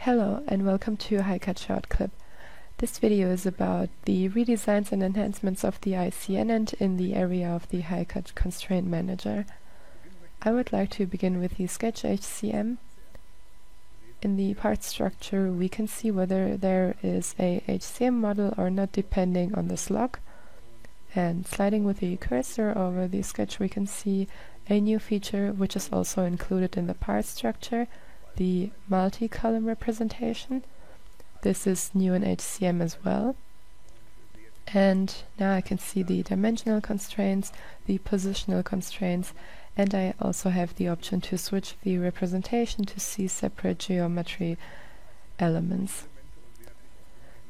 Hello and welcome to HiCAD Short Clip. This video is about the redesigns and enhancements of the ICNet in the area of the HiCAD Constraint Manager. I would like to begin with the Sketch HCM. In the part structure we can see whether there is a HCM model or not depending on this log. And sliding with the cursor over the sketch we can see a new feature which is also included in the part structure, the multi-column representation. This is new in HCM as well. And now I can see the dimensional constraints, the positional constraints, and I also have the option to switch the representation to see separate geometry elements.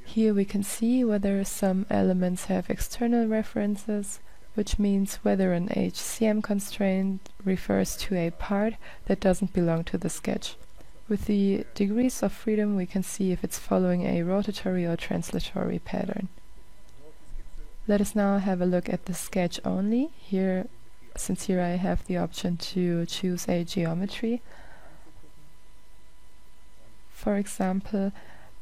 Here we can see whether some elements have external references, which means whether an HCM constraint refers to a part that doesn't belong to the sketch. With the degrees of freedom we can see if it's following a rotatory or translatory pattern. Let us now have a look at the sketch only. Since here I have the option to choose a geometry. For example,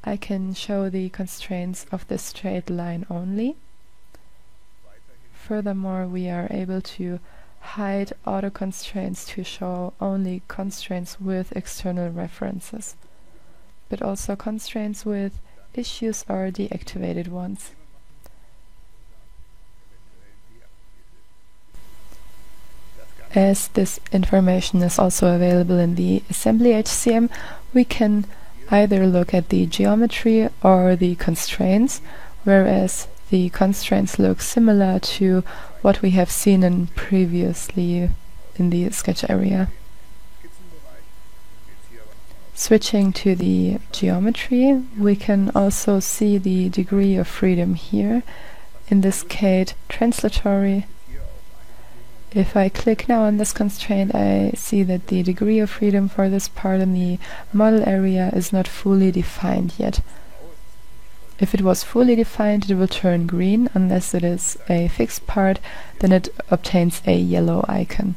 I can show the constraints of the straight line only. Furthermore, we are able to hide auto constraints to show only constraints with external references, but also constraints with issues or deactivated ones. As this information is also available in the assembly HCM, we can either look at the geometry or the constraints, whereas the constraints look similar to what we have seen in previously in the sketch area. Switching to the geometry, we can also see the degree of freedom here, in this case translatory. If I click now on this constraint, I see that the degree of freedom for this part in the model area is not fully defined yet. If it was fully defined, it will turn green. Unless it is a fixed part, then it obtains a yellow icon.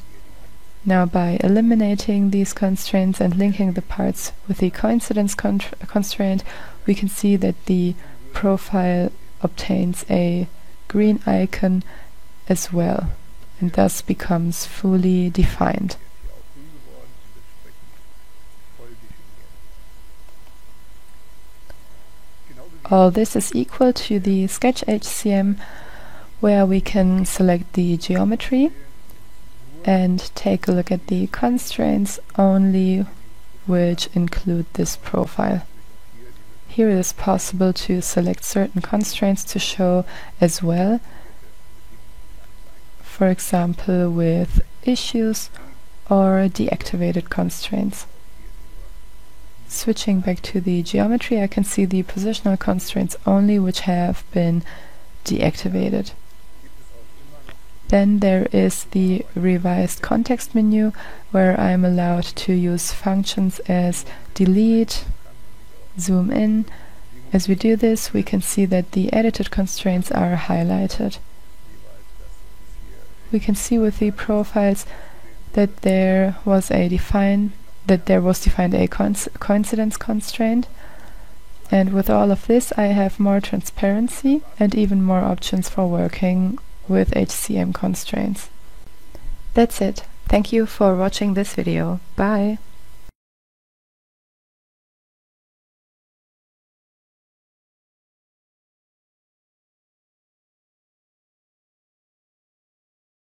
Now, by eliminating these constraints and linking the parts with the coincidence constraint, we can see that the profile obtains a green icon as well, and thus becomes fully defined. All this is equal to the Sketch HCM, where we can select the geometry and take a look at the constraints only, which include this profile. Here it is possible to select certain constraints to show as well, for example with issues or deactivated constraints. Switching back to the geometry, I can see the positional constraints only, which have been deactivated. Then there is the revised context menu, where I am allowed to use functions as delete, zoom in. As we do this, we can see that the edited constraints are highlighted. We can see with the profiles that there was defined a coincidence constraint, and with all of this I have more transparency and even more options for working with HCM constraints. That's it. Thank you for watching this video. Bye!